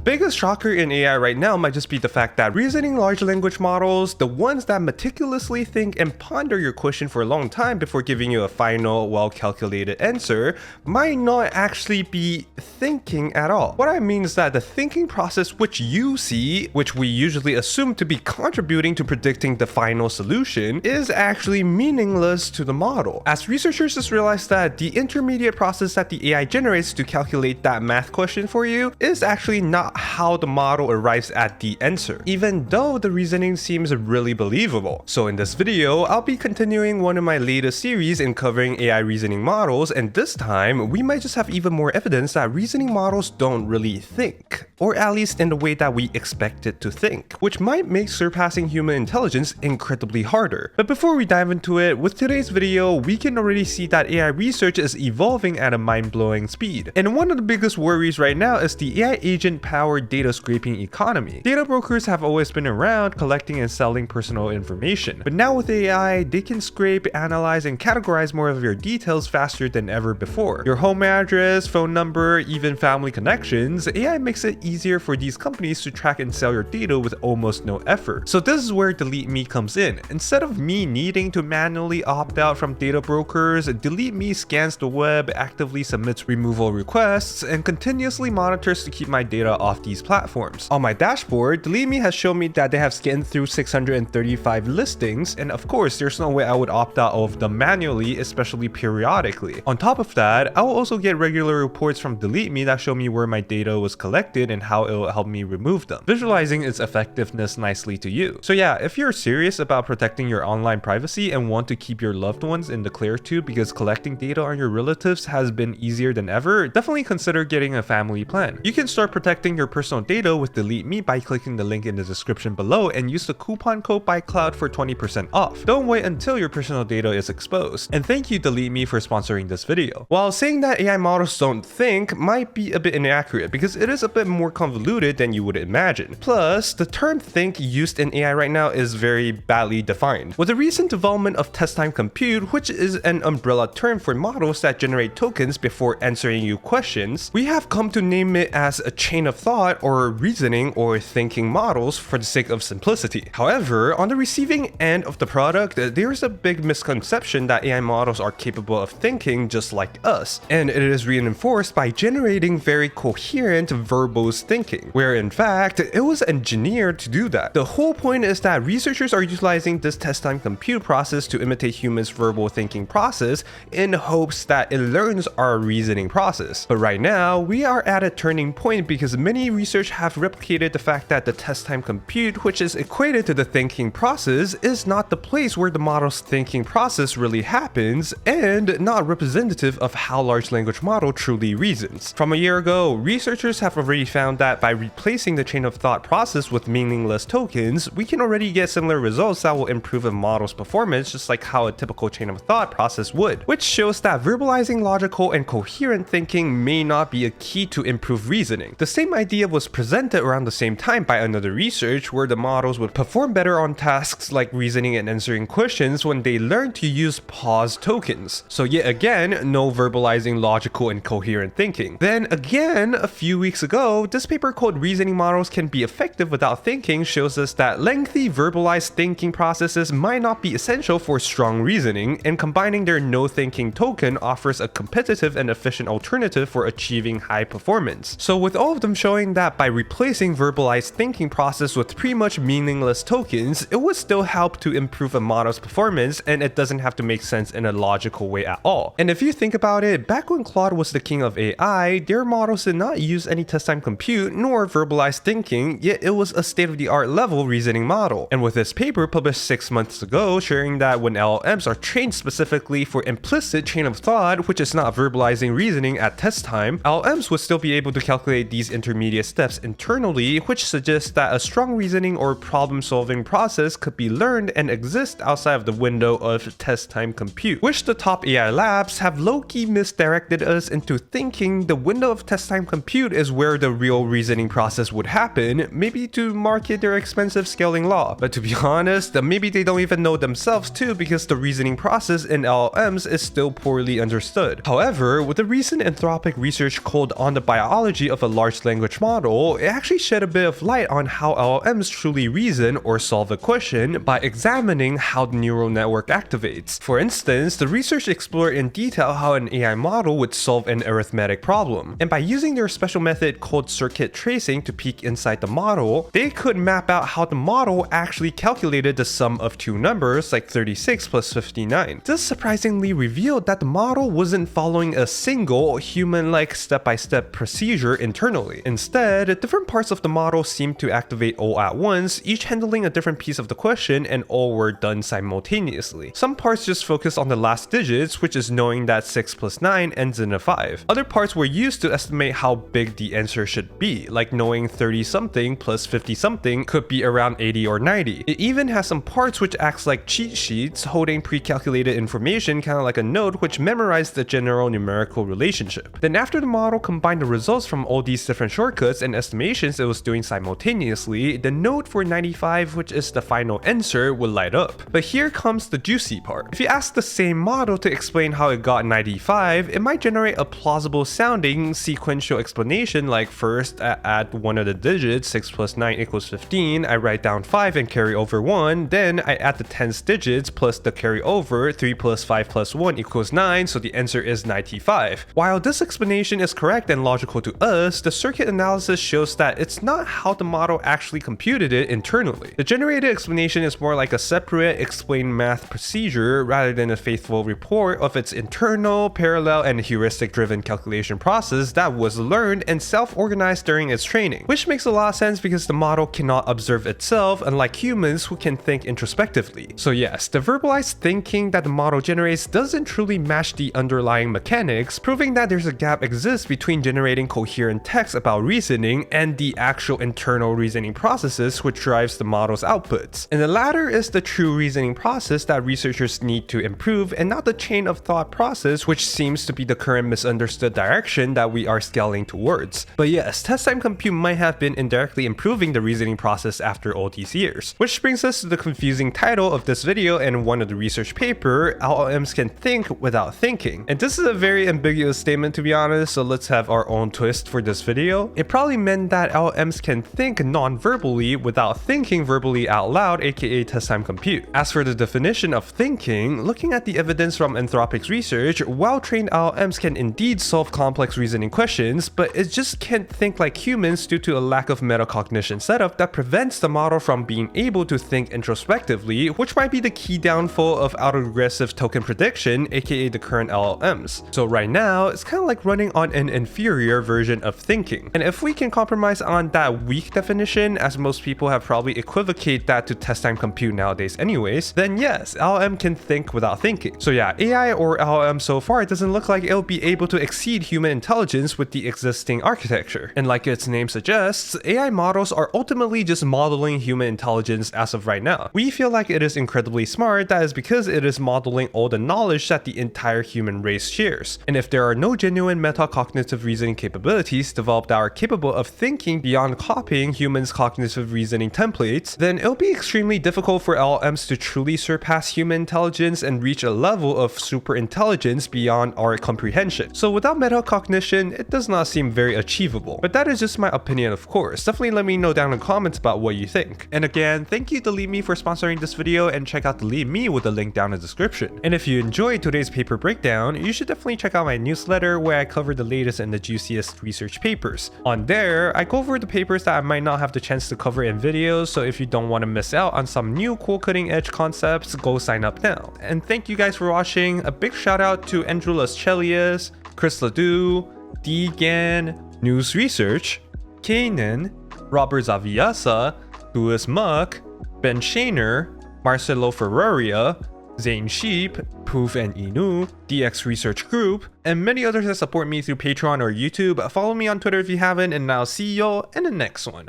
biggest shocker in AI right now might just be the fact that reasoning large language models, the ones that meticulously think and ponder your question for a long time before giving you a final, well-calculated answer, might not actually be thinking at all. What I mean is that the thinking process which you see, which we usually assume to be contributing to predicting the final solution, is actually meaningless to the model. As researchers just realized that the intermediate process that the AI generates to calculate that math question for you is actually not how the model arrives at the answer, even though the reasoning seems really believable. So in this video, I'll be continuing one of my latest series in covering AI reasoning models, and this time we might just have even more evidence that reasoning models don't really think, or at least in the way that we expect it to think, which might make surpassing human intelligence incredibly harder. But before we dive into it, with today's video, we can already see that AI research is evolving at a mind-blowing speed. And one of the biggest worries right now is the AI agent-powered data scraping economy. Data brokers have always been around collecting and selling personal information, but now with AI, they can scrape, analyze, and categorize more of your details faster than ever before. Your home address, phone number, even family connections, AI makes it easier for these companies to track and sell your data with almost no effort. So this is where Delete Me comes in. Instead of me needing to manually opt out from data brokers, Delete Me scans the web, actively submits removal requests, and continuously monitors to keep my data off these platforms. On my dashboard, Delete Me has shown me that they have scanned through 635 listings, and of course, there's no way I would opt out of them manually, especially periodically. On top of that, I will also get regular reports from Delete Me that show me where my data was collected and how it will help me remove them, visualizing its effectiveness nicely to you. So yeah, if you're serious about protecting your online privacy and want to keep your loved ones in the clear too because collecting data on your relatives has been easier than ever, definitely consider getting a family plan. You can start protecting your personal data with Delete Me by clicking the link in the description below and use the coupon code BYCloud for 20% off. Don't wait until your personal data is exposed. And thank you Delete Me for sponsoring this video. While saying that AI models don't think might be a bit inaccurate because it is a bit more convoluted than you would imagine. Plus, the term think used in AI right now is very badly defined. With the recent development of test time compute, which is an umbrella term for models that generate tokens before answering you questions, we have come to name it as a chain of thought or reasoning or thinking models for the sake of simplicity. However, on the receiving end of the product, there's a big misconception that AI models are capable of thinking just like us, and it is reinforced by generating very coherent verbose thinking, where in fact, it was engineered to do that. The whole point is that researchers are utilizing this test time compute process to imitate humans' verbal thinking process in hopes that it learns our reasoning process. But right now, we are at a turning point because many research have replicated the fact that the test time compute, which is equated to the thinking process, is not the place where the model's thinking process really happens and not representative of how large language model truly reasons. From a year ago, researchers have already found that by replacing the chain of thought process with meaningless tokens, we can already get similar results that will improve a model's performance just like how a typical chain of thought process would, which shows that verbalizing logical and coherent thinking may not be a key to improve reasoning. The same idea was presented around the same time by another research where the models would perform better on tasks like reasoning and answering questions when they learned to use pause tokens. So yet again, no verbalizing logical and coherent thinking. Then again, a few weeks ago, this paper called Reasoning Models Can Be Effective Without Thinking shows us that lengthy verbalized thinking processes might not be essential for strong reasoning, and combining their no thinking token offers a competitive and efficient alternative for achieving high performance. So with all of them showing that by replacing verbalized thinking process with pretty much meaningless tokens, it would still help to improve a model's performance, and it doesn't have to make sense in a logical way at all. And if you think about it, back when Claude was the king of AI, their models did not use any test time compute nor verbalized thinking, yet it was a state-of-the-art level reasoning model. And with this paper published 6 months ago sharing that when LLMs are trained specifically for implicit chain of thought, which is not verbalizing reasoning at test time, LLMs would still be able to calculate these intermediate steps internally, which suggests that a strong reasoning or problem-solving process could be learned and exist outside of the window of test time compute, which the top AI labs have low-key misdirected us into thinking the window of test time compute is where the real reasoning process would happen, maybe to market their expensive scaling law. But to be honest, maybe they don't even know themselves too, because the reasoning process in LLMs is still poorly understood. However, with the recent Anthropic research called On the Biology of a Large Language language model, it actually shed a bit of light on how LLMs truly reason or solve a question by examining how the neural network activates. For instance, the research explored in detail how an AI model would solve an arithmetic problem, and by using their special method called circuit tracing to peek inside the model, they could map out how the model actually calculated the sum of two numbers like 36 plus 59. This surprisingly revealed that the model wasn't following a single human-like step-by-step procedure internally. Instead, different parts of the model seemed to activate all at once, each handling a different piece of the question, and all were done simultaneously. Some parts just focused on the last digits, which is knowing that 6 plus 9 ends in a 5. Other parts were used to estimate how big the answer should be, like knowing 30-something plus 50-something could be around 80 or 90. It even has some parts which acts like cheat sheets, holding pre-calculated information kind of like a node which memorized the general numerical relationship. Then after the model combined the results from all these different shortcuts and estimations it was doing simultaneously, the node for 95, which is the final answer, will light up. But here comes the juicy part. If you ask the same model to explain how it got 95, it might generate a plausible sounding sequential explanation like first I add one of the digits, 6 plus 9 equals 15, I write down 5 and carry over 1, then I add the 10th digits plus the carry over, 3 plus 5 plus 1 equals 9, so the answer is 95. While this explanation is correct and logical to us, the circuit analysis shows that it's not how the model actually computed it internally. The generated explanation is more like a separate explained math procedure rather than a faithful report of its internal, parallel, and heuristic-driven calculation process that was learned and self-organized during its training, which makes a lot of sense because the model cannot observe itself, unlike humans who can think introspectively. So yes, the verbalized thinking that the model generates doesn't truly match the underlying mechanics, proving that there's a gap exists between generating coherent text about reasoning and the actual internal reasoning processes which drives the model's outputs. And the latter is the true reasoning process that researchers need to improve, and not the chain of thought process which seems to be the current misunderstood direction that we are scaling towards. But yes, test time compute might have been indirectly improving the reasoning process after all these years. Which brings us to the confusing title of this video and one of the research paper, LLMs can think without thinking. And this is a very ambiguous statement to be honest, so let's have our own twist for this video. It probably meant that LLMs can think non-verbally without thinking verbally out loud, aka test time compute. As for the definition of thinking, looking at the evidence from Anthropic's research, well-trained LLMs can indeed solve complex reasoning questions, but it just can't think like humans due to a lack of metacognition setup that prevents the model from being able to think introspectively, which might be the key downfall of autoregressive token prediction, aka the current LLMs. So right now, it's kind of like running on an inferior version of thinking. And if we can compromise on that weak definition, as most people have probably equivocated that to test time compute nowadays anyways, then yes, LLM can think without thinking. So yeah, AI or LLM so far, it doesn't look like it'll be able to exceed human intelligence with the existing architecture. And like its name suggests, AI models are ultimately just modeling human intelligence as of right now. We feel like it is incredibly smart, that is because it is modeling all the knowledge that the entire human race shares. And if there are no genuine metacognitive reasoning capabilities developed that are capable of thinking beyond copying humans' cognitive reasoning templates, then it'll be extremely difficult for LLMs to truly surpass human intelligence and reach a level of super intelligence beyond our comprehension. So without metacognition, it does not seem very achievable. But that is just my opinion, of course. Definitely let me know down in the comments about what you think. And again, thank you to LeMe for sponsoring this video, and check out the LeMe with the link down in the description. And if you enjoyed today's paper breakdown, you should definitely check out my newsletter where I cover the latest and the juiciest research papers. On there, I go over the papers that I might not have the chance to cover in videos, so if you don't want to miss out on some new cool cutting edge concepts, go sign up now. And thank you guys for watching. A big shout out to Ângelo, Lescelius, LeDoux, Deagan, Nous Research, Clayton, Robert Zawiasa, Louis Muck, Ben Shaener, Marcelo Ferraria, Zane Sheep, Poof and Nous, DX Research Group, and many others that support me through Patreon or YouTube. Follow me on Twitter if you haven't, and I'll see y'all in the next one.